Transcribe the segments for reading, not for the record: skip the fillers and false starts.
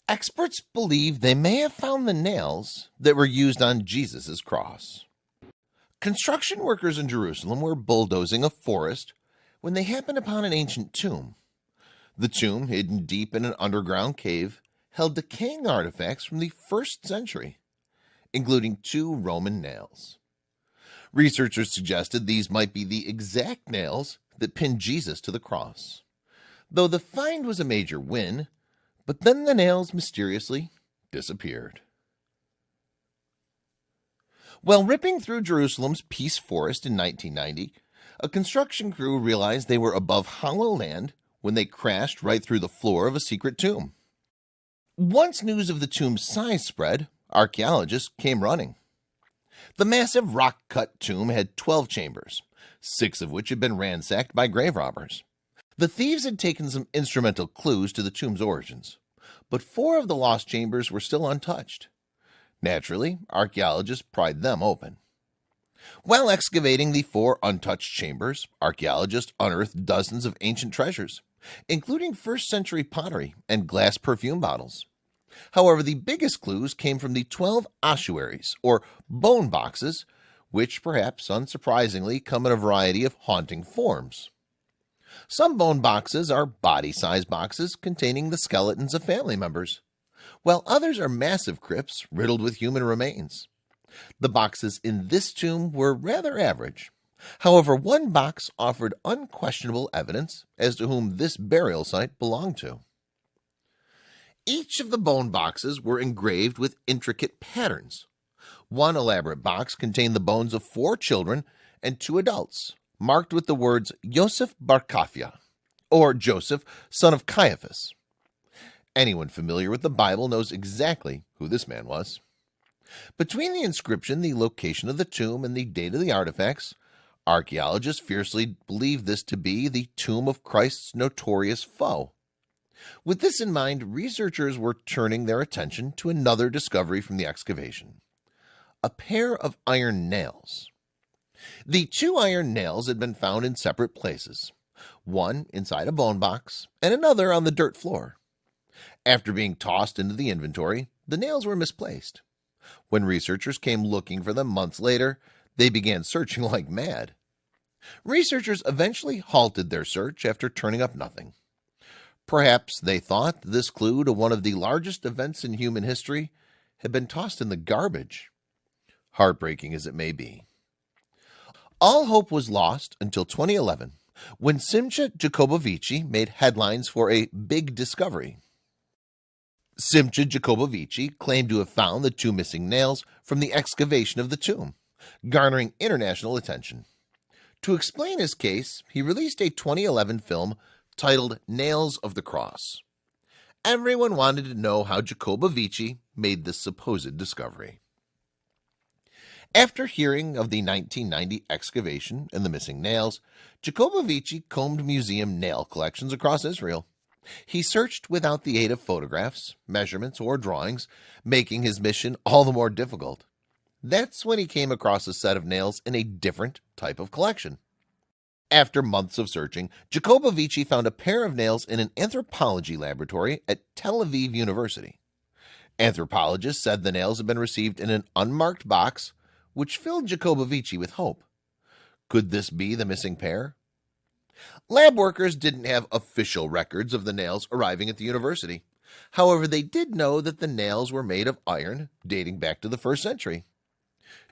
Experts believe they may have found the nails that were used on Jesus' cross. Construction workers in Jerusalem were bulldozing a forest when they happened upon an ancient tomb. The tomb, hidden deep in an underground cave, held decaying artifacts from the 1st century, including 2 Roman nails. Researchers suggested these might be the exact nails that pinned Jesus to the cross. Though the find was a major win, but then the nails mysteriously disappeared. While ripping through Jerusalem's Peace Forest in 1990, a construction crew realized they were above hollow land when they crashed right through the floor of a secret tomb. Once news of the tomb's size spread, archaeologists came running. The massive rock-cut tomb had 12 chambers, 6 of which had been ransacked by grave robbers. The thieves had taken some instrumental clues to the tomb's origins, but 4 of the lost chambers were still untouched. Naturally, archaeologists pried them open. While excavating the 4 untouched chambers, archaeologists unearthed dozens of ancient treasures, including 1st century pottery and glass perfume bottles. However, the biggest clues came from the 12 ossuaries, or bone boxes, which perhaps unsurprisingly come in a variety of haunting forms. Some bone boxes are body-sized boxes containing the skeletons of family members, while others are massive crypts riddled with human remains. The boxes in this tomb were rather average. However, one box offered unquestionable evidence as to whom this burial site belonged to. Each of the bone boxes were engraved with intricate patterns. One elaborate box contained the bones of 4 children and 2 adults, marked with the words Yosef bar Kafia, or Joseph, son of Caiaphas. Anyone familiar with the Bible knows exactly who this man was. Between the inscription, the location of the tomb, and the date of the artifacts, archaeologists fiercely believe this to be the tomb of Christ's notorious foe. With this in mind, researchers were turning their attention to another discovery from the excavation: a pair of iron nails. The 2 iron nails had been found in separate places, one inside a bone box and another on the dirt floor. After being tossed into the inventory, the nails were misplaced. When researchers came looking for them months later, they began searching like mad. Researchers eventually halted their search after turning up nothing. Perhaps they thought this clue to one of the largest events in human history had been tossed in the garbage. Heartbreaking as it may be. All hope was lost until 2011, when Simcha Jacobovici made headlines for a big discovery. Simcha Jacobovici claimed to have found the 2 missing nails from the excavation of the tomb, garnering international attention. To explain his case, he released a 2011 film titled Nails of the Cross. Everyone wanted to know how Jacobovici made this supposed discovery. After hearing of the 1990 excavation and the missing nails, Jacobovici combed museum nail collections across Israel. He searched without the aid of photographs, measurements, or drawings, making his mission all the more difficult. That's when he came across a set of nails in a different type of collection. After months of searching, Jacobovici found a pair of nails in an anthropology laboratory at Tel Aviv University. Anthropologists said the nails had been received in an unmarked box, which filled Jacobovici with hope. Could this be the missing pair? Lab workers didn't have official records of the nails arriving at the university. However, they did know that the nails were made of iron, dating back to the 1st century.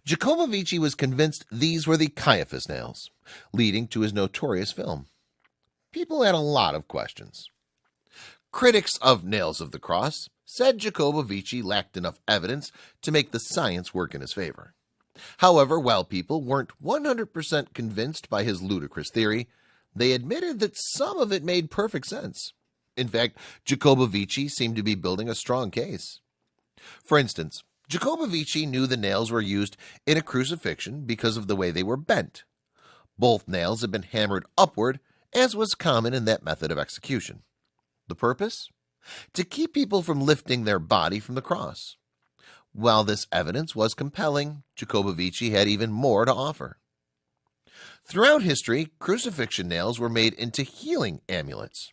Jacobovici was convinced these were the Caiaphas nails, leading to his notorious film. People had a lot of questions. Critics of Nails of the Cross said Jacobovici lacked enough evidence to make the science work in his favor. However, while people weren't 100% convinced by his ludicrous theory, they admitted that some of it made perfect sense. In fact, Jacobovici seemed to be building a strong case. For instance, Jacobovici knew the nails were used in a crucifixion because of the way they were bent. Both nails had been hammered upward, as was common in that method of execution. The purpose? To keep people from lifting their body from the cross. While this evidence was compelling, Jacobovici had even more to offer. Throughout history, crucifixion nails were made into healing amulets.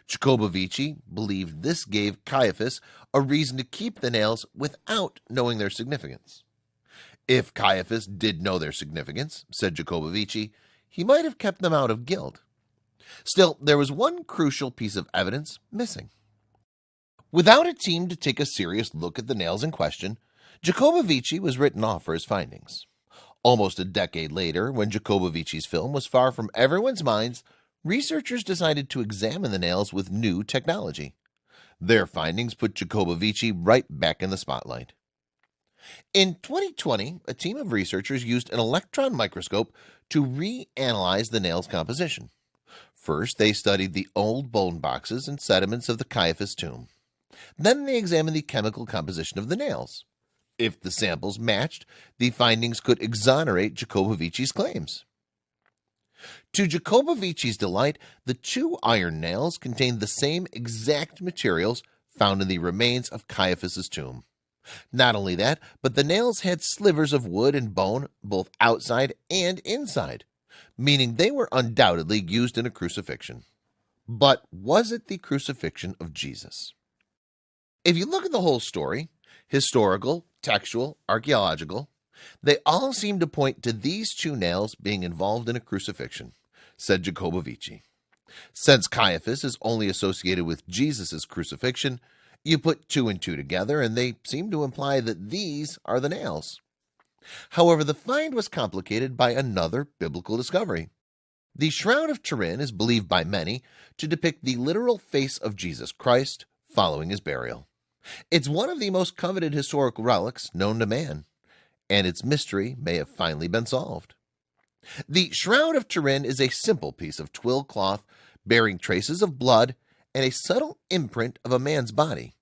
Jacobovici believed this gave Caiaphas a reason to keep the nails without knowing their significance. If Caiaphas did know their significance, said Jacobovici, he might have kept them out of guilt. Still, there was one crucial piece of evidence missing. Without a team to take a serious look at the nails in question, Jacobovici was written off for his findings. Almost a decade later, when Jacobovici's film was far from everyone's minds, researchers decided to examine the nails with new technology. Their findings put Jacobovici right back in the spotlight. In 2020, a team of researchers used an electron microscope to reanalyze the nail's composition. First, they studied the old bone boxes and sediments of the Caiaphas tomb. Then they examined the chemical composition of the nails. If the samples matched, the findings could exonerate Jacobovici's claims. To Jacobovici's delight, the two iron nails contained the same exact materials found in the remains of Caiaphas's tomb. Not only that, but the nails had slivers of wood and bone both outside and inside, meaning they were undoubtedly used in a crucifixion. But was it the crucifixion of Jesus? If you look at the whole story, historical, textual, archaeological, they all seem to point to these two nails being involved in a crucifixion, said Jacobovici. Since Caiaphas is only associated with Jesus' crucifixion, you put two and two together and they seem to imply that these are the nails. However, the find was complicated by another biblical discovery. The Shroud of Turin is believed by many to depict the literal face of Jesus Christ following his burial. It's one of the most coveted historical relics known to man, and its mystery may have finally been solved. The Shroud of Turin is a simple piece of twill cloth bearing traces of blood and a subtle imprint of a man's body.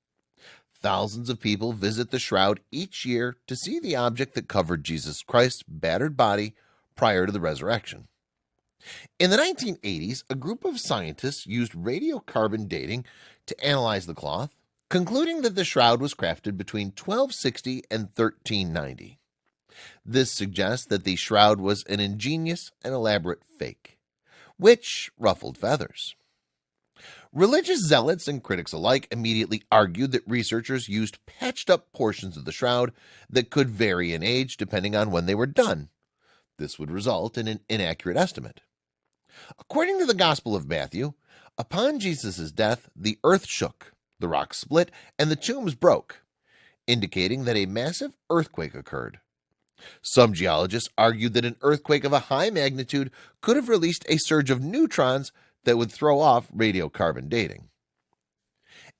Thousands of people visit the shroud each year to see the object that covered Jesus Christ's battered body prior to the resurrection. In the 1980s, a group of scientists used radiocarbon dating to analyze the cloth, concluding that the shroud was crafted between 1260 and 1390. This suggests that the shroud was an ingenious and elaborate fake, which ruffled feathers. Religious zealots and critics alike immediately argued that researchers used patched-up portions of the shroud that could vary in age depending on when they were done. This would result in an inaccurate estimate. According to the Gospel of Matthew, upon Jesus' death, the earth shook, the rocks split, and the tombs broke, indicating that a massive earthquake occurred. Some geologists argued that an earthquake of a high magnitude could have released a surge of neutrons that would throw off radiocarbon dating.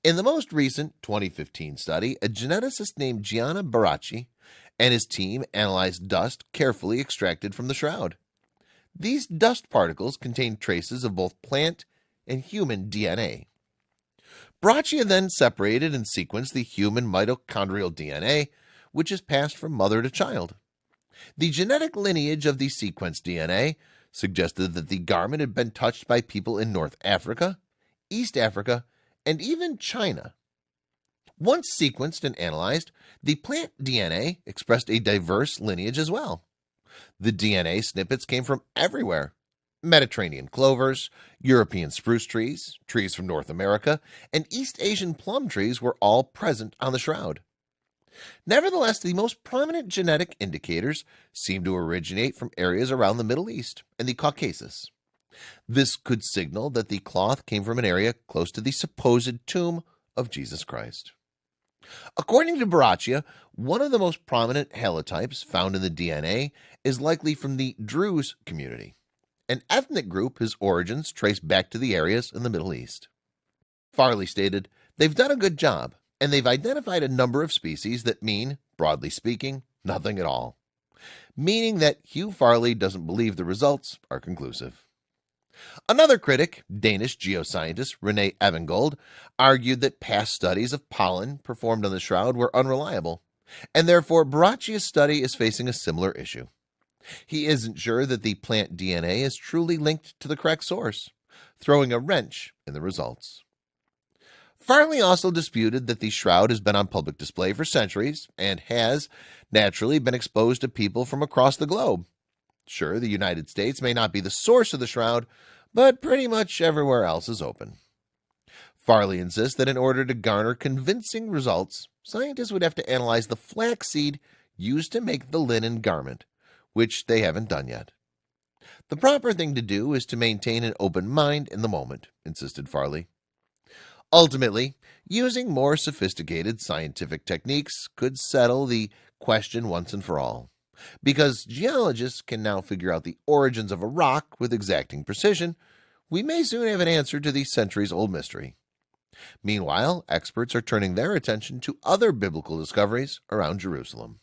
In the most recent 2015 study, a geneticist named Gianna Baracci and his team analyzed dust carefully extracted from the shroud. These dust particles contained traces of both plant and human DNA. Baracci then separated and sequenced the human mitochondrial DNA, which is passed from mother to child. The genetic lineage of the sequenced DNA suggested that the garment had been touched by people in North Africa, East Africa, and even China. Once sequenced and analyzed, the plant DNA expressed a diverse lineage as well. The DNA snippets came from everywhere. Mediterranean clovers, European spruce trees, trees from North America, and East Asian plum trees were all present on the shroud. Nevertheless, the most prominent genetic indicators seem to originate from areas around the Middle East and the Caucasus. This could signal that the cloth came from an area close to the supposed tomb of Jesus Christ. According to Baraccia, one of the most prominent halotypes found in the DNA is likely from the Druze community, an ethnic group whose origins trace back to the areas in the Middle East. Farley stated, "They've done a good job, and they've identified a number of species that mean, broadly speaking, nothing at all," meaning that Hugh Farley doesn't believe the results are conclusive. Another critic, Danish geoscientist René Evengold, argued that past studies of pollen performed on the shroud were unreliable, and therefore Baraccia's study is facing a similar issue. He isn't sure that the plant DNA is truly linked to the correct source, throwing a wrench in the results. Farley also disputed that the shroud has been on public display for centuries and has, naturally, been exposed to people from across the globe. Sure, the United States may not be the source of the shroud, but pretty much everywhere else is open. Farley insists that in order to garner convincing results, scientists would have to analyze the flaxseed used to make the linen garment, which they haven't done yet. The proper thing to do is to maintain an open mind in the moment, insisted Farley. Ultimately, using more sophisticated scientific techniques could settle the question once and for all, because geologists can now figure out the origins of a rock with exacting precision. We may soon have an answer to the centuries-old mystery. Meanwhile, experts are turning their attention to other biblical discoveries around Jerusalem.